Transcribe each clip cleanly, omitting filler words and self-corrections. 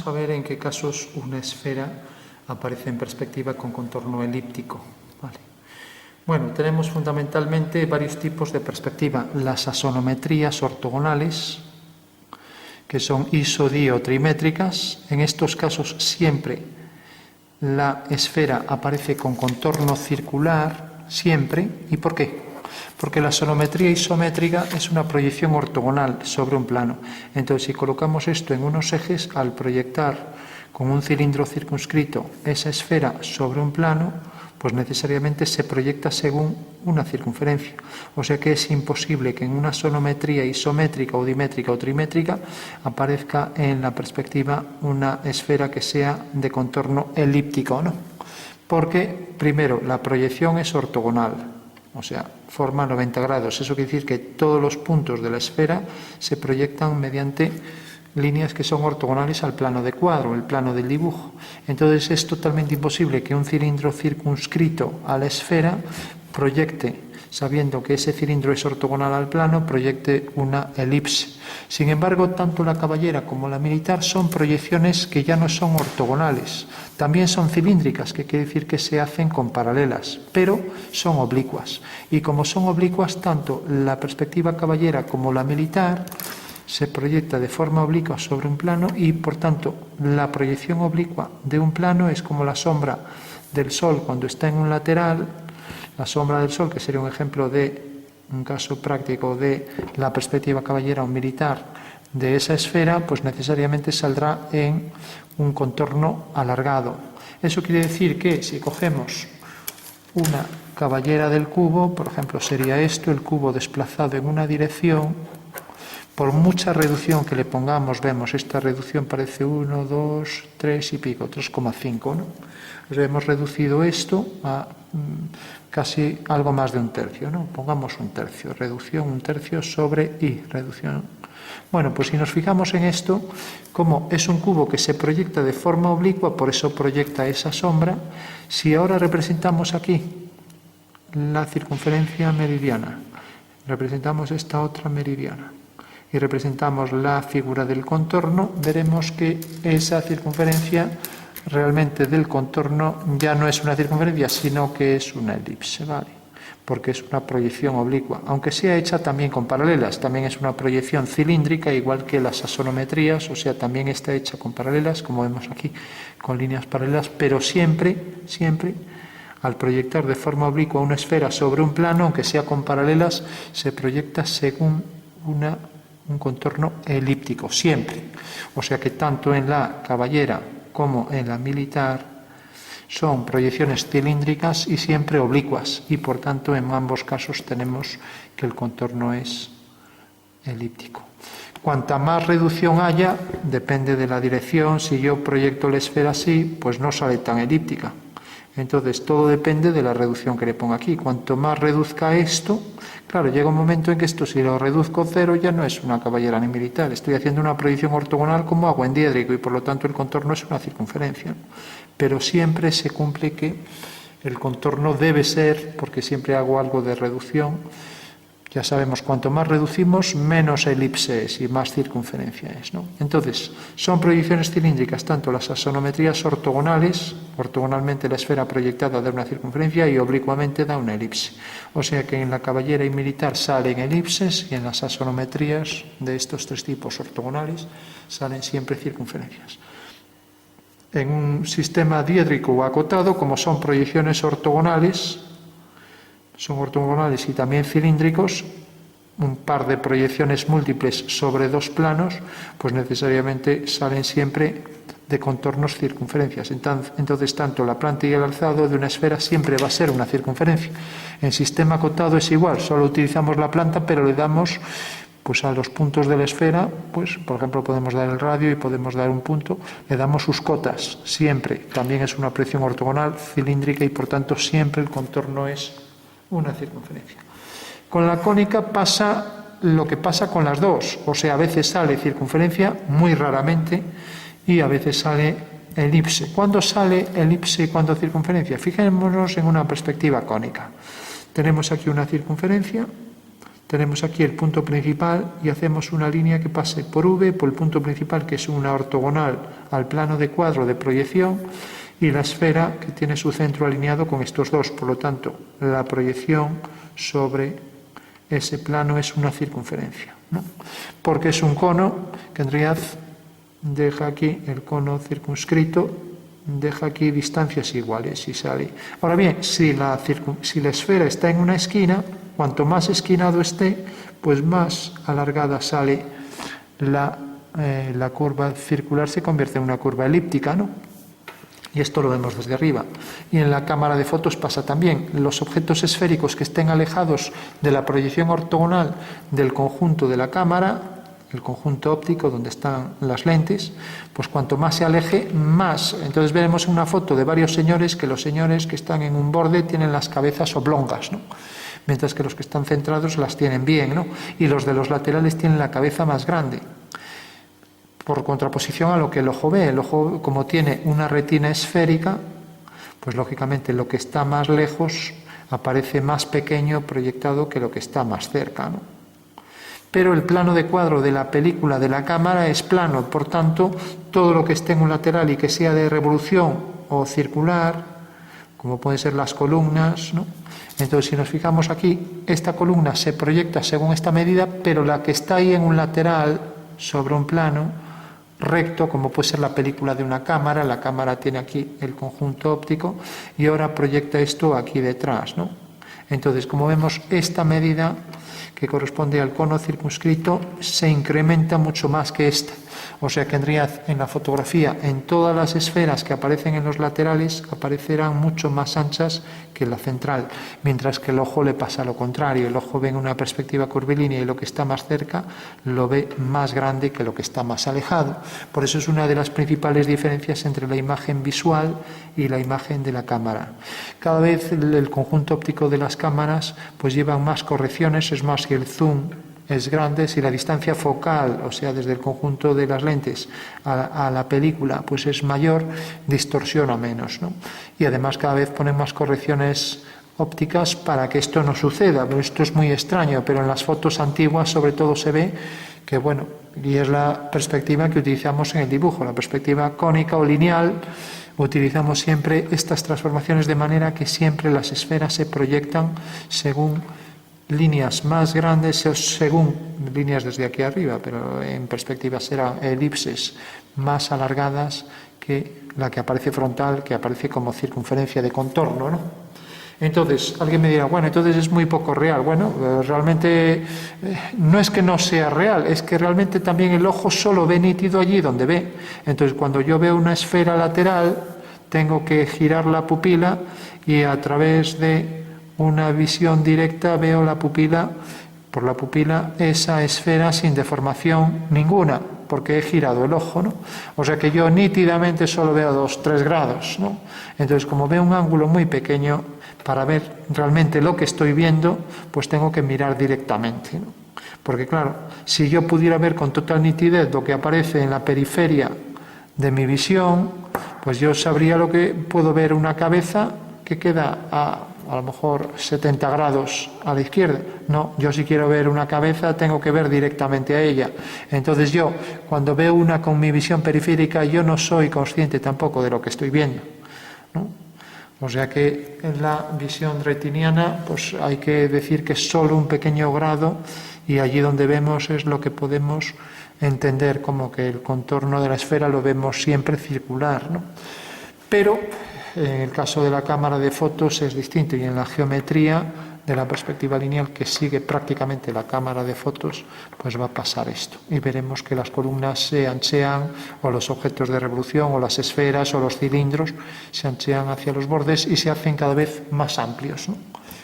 Vamos a ver en qué casos una esfera aparece en perspectiva con contorno elíptico. Vale. Bueno, tenemos fundamentalmente varios tipos de perspectiva. Las asonometrías ortogonales, que son isodiotrimétricas. En estos casos siempre la esfera aparece con contorno circular, siempre. ¿Y por qué? Porque la asonometría isométrica es una proyección ortogonal sobre un plano. Entonces, si colocamos esto en unos ejes, al proyectar con un cilindro circunscrito esa esfera sobre un plano, pues necesariamente se proyecta según una circunferencia. O sea que es imposible que en una sonometría isométrica o dimétrica o trimétrica aparezca en la perspectiva una esfera que sea de contorno elíptico, ¿no? Porque, primero, la proyección es ortogonal, o sea, forma 90 grados. Eso quiere decir que todos los puntos de la esfera se proyectan mediante líneas que son ortogonales al plano de cuadro, el plano del dibujo. Entonces es totalmente imposible que un cilindro circunscrito a la esfera proyecte, sabiendo que ese cilindro es ortogonal al plano, proyecte una elipse. Sin embargo, tanto la caballera como la militar son proyecciones que ya no son ortogonales. También son cilíndricas, que quiere decir que se hacen con paralelas, pero son oblicuas. Y como son oblicuas, tanto la perspectiva caballera como la militar se proyecta de forma oblicua sobre un plano y, por tanto, la proyección oblicua de un plano es como la sombra del Sol cuando está en un lateral. La sombra del Sol, que sería un ejemplo de un caso práctico de la perspectiva caballera o militar de esa esfera, pues necesariamente saldrá en un contorno alargado. Eso quiere decir que si cogemos una caballera del cubo, por ejemplo, sería esto, el cubo desplazado en una dirección. Por mucha reducción que le pongamos, vemos, esta reducción parece 1, 2, 3 y pico, 3,5, ¿no? Pues hemos reducido esto a casi algo más de un tercio, ¿no? Pongamos un tercio, reducción un tercio sobre I, reducción. Bueno, pues si nos fijamos en esto, como es un cubo que se proyecta de forma oblicua, por eso proyecta esa sombra, si ahora representamos aquí la circunferencia meridiana, representamos esta otra meridiana, y representamos la figura del contorno, veremos que esa circunferencia realmente del contorno ya no es una circunferencia, sino que es una elipse, ¿vale? Porque es una proyección oblicua, aunque sea hecha también con paralelas, también es una proyección cilíndrica, igual que las asonometrías, o sea, también está hecha con paralelas, como vemos aquí, con líneas paralelas, pero siempre, al proyectar de forma oblicua una esfera sobre un plano, aunque sea con paralelas, se proyecta según un contorno elíptico, siempre. O sea que tanto en la caballera como en la militar son proyecciones cilíndricas y siempre oblicuas, y por tanto en ambos casos tenemos que el contorno es elíptico. Cuanta más reducción haya, depende de la dirección. Si yo proyecto la esfera así, pues no sale tan elíptica. Entonces todo depende de la reducción que le ponga aquí. Cuanto más reduzca esto, claro, llega un momento en que esto, si lo reduzco cero, ya no es una caballera ni militar. Estoy haciendo una proyección ortogonal como hago en diédrico y por lo tanto el contorno es una circunferencia. Pero siempre se cumple que el contorno debe ser, porque siempre hago algo de reducción. Ya sabemos, cuanto más reducimos, menos elipse es y más circunferencia es, ¿no? Entonces, son proyecciones cilíndricas tanto las asonometrías ortogonales, ortogonalmente la esfera proyectada da una circunferencia y oblicuamente da una elipse. O sea que en la caballera y militar salen elipses y en las asonometrías de estos tres tipos ortogonales salen siempre circunferencias. En un sistema diédrico o acotado, como son proyecciones ortogonales, son ortogonales y también cilíndricos, un par de proyecciones múltiples sobre dos planos, pues necesariamente salen siempre de contornos circunferencias. Entonces, tanto la planta y el alzado de una esfera siempre va a ser una circunferencia. En sistema acotado es igual, solo utilizamos la planta, pero le damos pues a los puntos de la esfera, pues por ejemplo podemos dar el radio y podemos dar un punto, le damos sus cotas, siempre. También es una proyección ortogonal, cilíndrica y por tanto siempre el contorno es una circunferencia. Con la cónica pasa lo que pasa con las dos, o sea, a veces sale circunferencia, muy raramente, y a veces sale elipse. ¿Cuándo sale elipse y cuándo circunferencia? Fijémonos en una perspectiva cónica. Tenemos aquí una circunferencia, tenemos aquí el punto principal y hacemos una línea que pase por V, por el punto principal, que es una ortogonal al plano de cuadro de proyección, y la esfera que tiene su centro alineado con estos dos. Por lo tanto, la proyección sobre ese plano es una circunferencia, ¿no? Porque es un cono que en realidad deja aquí el cono circunscrito, deja aquí distancias iguales y sale. Ahora bien, si la esfera está en una esquina, cuanto más esquinado esté, pues más alargada sale la curva circular, se convierte en una curva elíptica, ¿no? Y esto lo vemos desde arriba. Y en la cámara de fotos pasa también. Los objetos esféricos que estén alejados de la proyección ortogonal del conjunto de la cámara, el conjunto óptico donde están las lentes, pues cuanto más se aleje, más. Entonces veremos una foto de varios señores, que los señores que están en un borde tienen las cabezas oblongas, ¿no? Mientras que los que están centrados las tienen bien, ¿no? Y los de los laterales tienen la cabeza más grande. Por contraposición a lo que el ojo ve. El ojo, como tiene una retina esférica, pues lógicamente lo que está más lejos aparece más pequeño proyectado que lo que está más cerca, ¿no? Pero el plano de cuadro de la película de la cámara es plano, por tanto, todo lo que esté en un lateral y que sea de revolución o circular, como pueden ser las columnas, ¿no? Entonces, si nos fijamos aquí, esta columna se proyecta según esta medida, pero la que está ahí en un lateral sobre un plano recto, como puede ser la película de una cámara, la cámara tiene aquí el conjunto óptico y ahora proyecta esto aquí detrás, ¿no? Entonces, como vemos, esta medida que corresponde al cono circunscrito se incrementa mucho más que esta. O sea que en realidad en la fotografía, en todas las esferas que aparecen en los laterales, aparecerán mucho más anchas que la central, mientras que el ojo le pasa lo contrario. El ojo ve en una perspectiva curvilínea y lo que está más cerca lo ve más grande que lo que está más alejado. Por eso es una de las principales diferencias entre la imagen visual y la imagen de la cámara. Cada vez el conjunto óptico de las cámaras pues llevan más correcciones, es más, si el zoom es grande, si la distancia focal, o sea, desde el conjunto de las lentes a la película, pues es mayor, distorsiona menos, ¿no? Y además cada vez ponen más correcciones ópticas para que esto no suceda. Pero esto es muy extraño, pero en las fotos antiguas sobre todo se ve que, bueno, y es la perspectiva que utilizamos en el dibujo, la perspectiva cónica o lineal. Utilizamos siempre estas transformaciones de manera que siempre las esferas se proyectan según líneas más grandes, según líneas desde aquí arriba, pero en perspectiva serán elipses más alargadas que la que aparece frontal, que aparece como circunferencia de contorno, ¿no? Entonces, alguien me dirá, bueno, entonces es muy poco real. Bueno, realmente no es que no sea real, es que realmente también el ojo solo ve nítido allí donde ve. Entonces, cuando yo veo una esfera lateral, tengo que girar la pupila y a través de una visión directa veo la pupila, por la pupila, esa esfera sin deformación ninguna, porque he girado el ojo, ¿no? O sea que yo nítidamente solo veo 2-3 grados, ¿no? Entonces, como veo un ángulo muy pequeño, para ver realmente lo que estoy viendo, pues tengo que mirar directamente, ¿no? Porque claro, si yo pudiera ver con total nitidez lo que aparece en la periferia de mi visión, pues yo sabría lo que puedo ver, una cabeza que queda a lo mejor 70 grados a la izquierda. No, yo si quiero ver una cabeza tengo que ver directamente a ella. Entonces yo, cuando veo una con mi visión periférica, yo no soy consciente tampoco de lo que estoy viendo, ¿no? O sea que en la visión retiniana pues hay que decir que es solo un pequeño grado, y allí donde vemos es lo que podemos entender como que el contorno de la esfera lo vemos siempre circular, ¿no? Pero en el caso de la cámara de fotos es distinto, y en la geometría de la perspectiva lineal, que sigue prácticamente la cámara de fotos, pues va a pasar esto. Y veremos que las columnas se anchean, o los objetos de revolución, o las esferas, o los cilindros, se anchean hacia los bordes y se hacen cada vez más amplios, ¿no?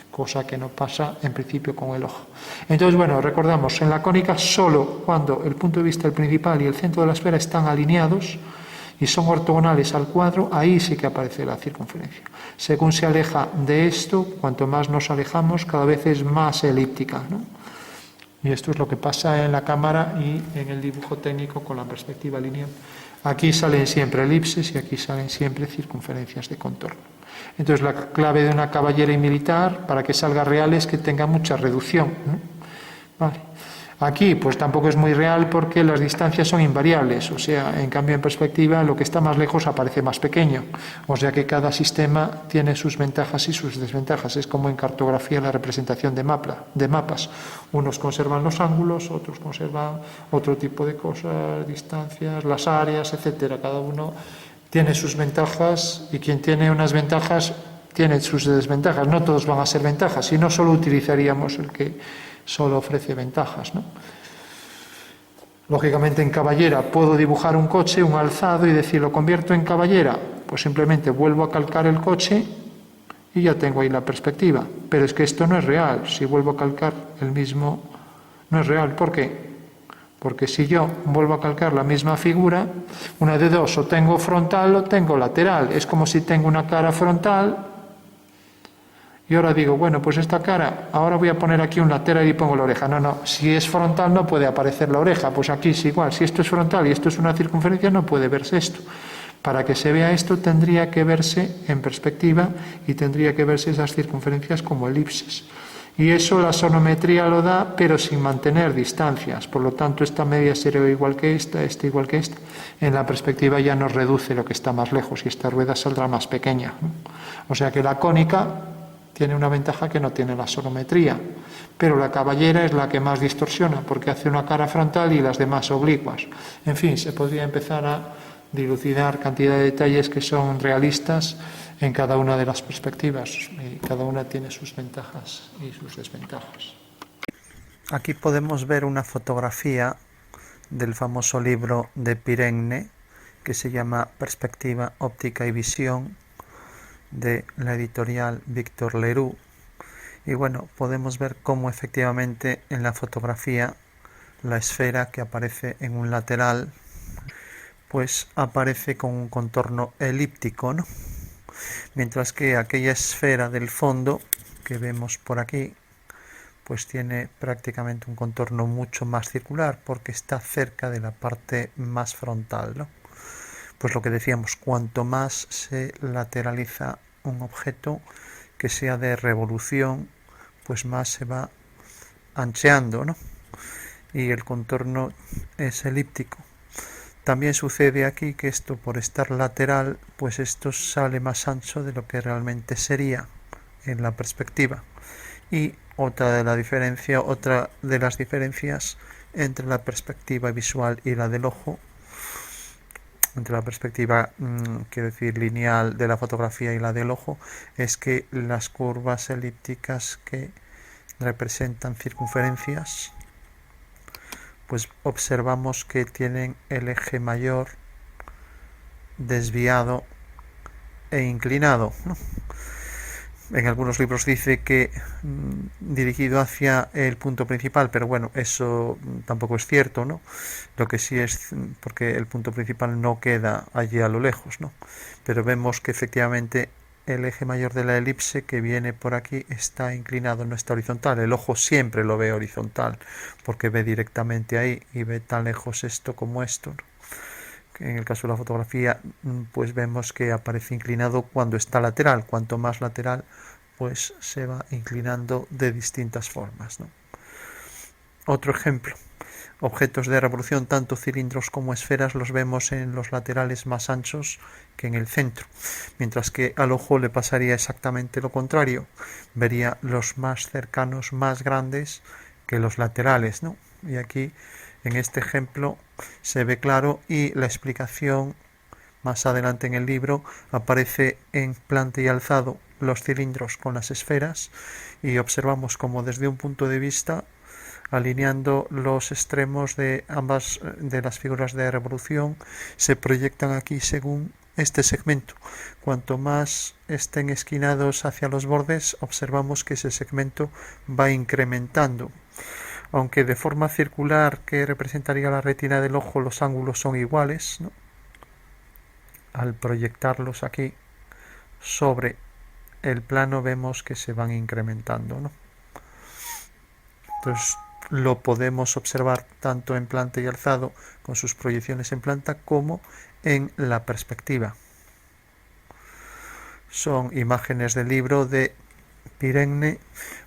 Cosa que no pasa en principio con el ojo. Entonces, bueno, recordamos, en la cónica solo cuando el punto de vista del principal y el centro de la esfera están alineados y son ortogonales al cuadro, ahí sí que aparece la circunferencia. Según se aleja de esto, cuanto más nos alejamos, cada vez es más elíptica, ¿no? Y esto es lo que pasa en la cámara y en el dibujo técnico con la perspectiva lineal. Aquí salen siempre elipses y aquí salen siempre circunferencias de contorno. Entonces, la clave de una caballera y militar, para que salga real, es que tenga mucha reducción, ¿no? Vale. Aquí pues tampoco es muy real porque las distancias son invariables, o sea, en cambio en perspectiva lo que está más lejos aparece más pequeño, o sea que cada sistema tiene sus ventajas y sus desventajas, es como en cartografía la representación de mapas, unos conservan los ángulos, otros conservan otro tipo de cosas, distancias, las áreas, etcétera, cada uno tiene sus ventajas y quien tiene unas ventajas tiene sus desventajas, no todos van a ser ventajas, si no solo utilizaríamos el que solo ofrece ventajas, ¿no? Lógicamente en caballera puedo dibujar un coche, un alzado y decir, ¿lo convierto en caballera? Pues simplemente vuelvo a calcar el coche y ya tengo ahí la perspectiva. Pero es que esto no es real, si vuelvo a calcar el mismo, no es real. ¿Por qué? Porque si yo vuelvo a calcar la misma figura, una de dos, o tengo frontal o tengo lateral. Es como si tengo una cara frontal y ahora digo, bueno, pues esta cara, ahora voy a poner aquí un lateral y pongo la oreja. No, si es frontal no puede aparecer la oreja, pues aquí es igual. Si esto es frontal y esto es una circunferencia, no puede verse esto. Para que se vea esto tendría que verse en perspectiva y tendría que verse esas circunferencias como elipses. Y eso la sonometría lo da, pero sin mantener distancias. Por lo tanto, esta media sería igual que esta igual que esta. En la perspectiva ya nos reduce lo que está más lejos y esta rueda saldrá más pequeña, ¿no? O sea que la cónica tiene una ventaja que no tiene la sonometría, pero la caballera es la que más distorsiona porque hace una cara frontal y las demás oblicuas. En fin, se podría empezar a dilucidar cantidad de detalles que son realistas en cada una de las perspectivas y cada una tiene sus ventajas y sus desventajas. Aquí podemos ver una fotografía del famoso libro de Pirenne que se llama Perspectiva, Óptica y Visión, de la editorial Victor Leroux. Y bueno, podemos ver cómo efectivamente en la fotografía la esfera que aparece en un lateral pues aparece con un contorno elíptico, ¿no? Mientras que aquella esfera del fondo que vemos por aquí pues tiene prácticamente un contorno mucho más circular porque está cerca de la parte más frontal, ¿no? Pues lo que decíamos, cuanto más se lateraliza un objeto que sea de revolución, pues más se va ancheando, ¿no? Y el contorno es elíptico. También sucede aquí que esto, por estar lateral, pues esto sale más ancho de lo que realmente sería en la perspectiva. Y otra de las diferencias entre la perspectiva visual y la del ojo, entre la perspectiva, quiero decir, lineal de la fotografía y la del ojo, es que las curvas elípticas que representan circunferencias, pues observamos que tienen el eje mayor desviado e inclinado, ¿no? En algunos libros dice que dirigido hacia el punto principal, pero bueno, eso tampoco es cierto, ¿no? Lo que sí es, porque el punto principal no queda allí a lo lejos, ¿no? Pero vemos que efectivamente el eje mayor de la elipse que viene por aquí está inclinado, no está horizontal. El ojo siempre lo ve horizontal, porque ve directamente ahí y ve tan lejos esto como esto, ¿no? En el caso de la fotografía, pues vemos que aparece inclinado cuando está lateral. Cuanto más lateral, pues se va inclinando de distintas formas, ¿no? Otro ejemplo, objetos de revolución, tanto cilindros como esferas, los vemos en los laterales más anchos que en el centro, mientras que al ojo le pasaría exactamente lo contrario, vería los más cercanos más grandes que los laterales, ¿no? Y aquí en este ejemplo se ve claro y la explicación más adelante en el libro aparece en planta y alzado los cilindros con las esferas y observamos como desde un punto de vista, alineando los extremos de ambas de las figuras de revolución, se proyectan aquí según este segmento. Cuanto más estén esquinados hacia los bordes, observamos que ese segmento va incrementando. Aunque de forma circular, que representaría la retina del ojo, los ángulos son iguales, ¿no? Al proyectarlos aquí sobre el plano vemos que se van incrementando, ¿no? Entonces lo podemos observar tanto en planta y alzado con sus proyecciones en planta como en la perspectiva. Son imágenes del libro de Pirenne.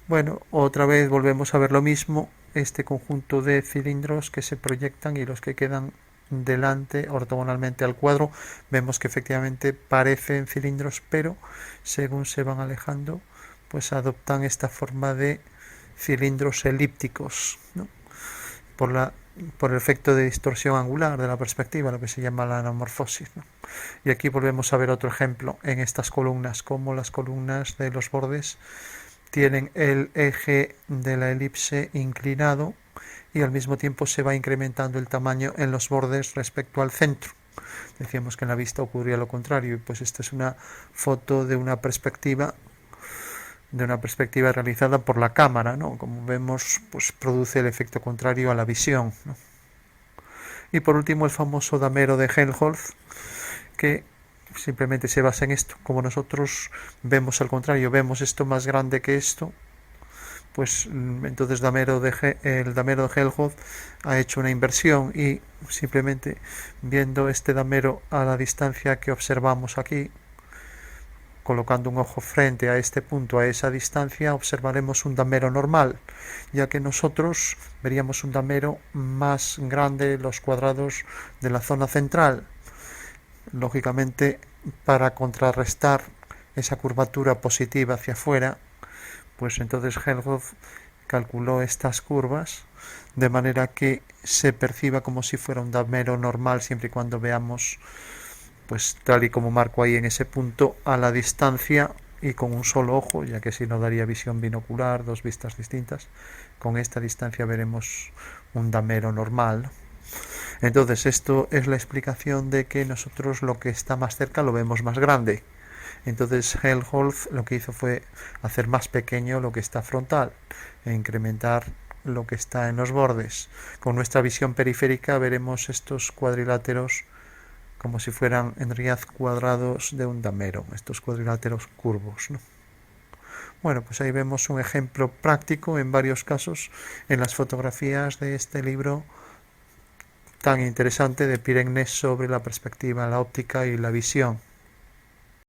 Bueno, otra vez volvemos a ver lo mismo, este conjunto de cilindros que se proyectan y los que quedan delante ortogonalmente al cuadro. Vemos que efectivamente parecen cilindros, pero según se van alejando, pues adoptan esta forma de cilindros elípticos, ¿no? por el efecto de distorsión angular de la perspectiva, lo que se llama la anamorfosis, ¿no? Y aquí volvemos a ver otro ejemplo en estas columnas, como las columnas de los bordes tienen el eje de la elipse inclinado y al mismo tiempo se va incrementando el tamaño en los bordes respecto al centro. Decíamos que en la vista ocurría lo contrario, y pues esta es una foto de una perspectiva realizada por la cámara, ¿no? Como vemos, pues produce el efecto contrario a la visión, ¿no? Y por último el famoso damero de Helmholtz, que simplemente se basa en esto. Como nosotros vemos al contrario, vemos esto más grande que esto, pues entonces el damero de Helmholtz ha hecho una inversión y simplemente viendo este damero a la distancia que observamos aquí, colocando un ojo frente a este punto, a esa distancia, observaremos un damero normal, ya que nosotros veríamos un damero más grande, los cuadrados de la zona central. Lógicamente, para contrarrestar esa curvatura positiva hacia afuera, pues entonces Helmholtz calculó estas curvas de manera que se perciba como si fuera un damero normal, siempre y cuando veamos, pues tal y como marco ahí en ese punto, a la distancia y con un solo ojo, ya que si no daría visión binocular, dos vistas distintas. Con esta distancia veremos un damero normal. Entonces esto es la explicación de que nosotros lo que está más cerca lo vemos más grande. Entonces Helmholtz lo que hizo fue hacer más pequeño lo que está frontal e incrementar lo que está en los bordes. Con nuestra visión periférica veremos estos cuadriláteros como si fueran en realidad cuadrados de un damero, estos cuadriláteros curvos, ¿no? Bueno, pues ahí vemos un ejemplo práctico en varios casos en las fotografías de este libro tan interesante de Pirignes sobre la perspectiva, la óptica y la visión.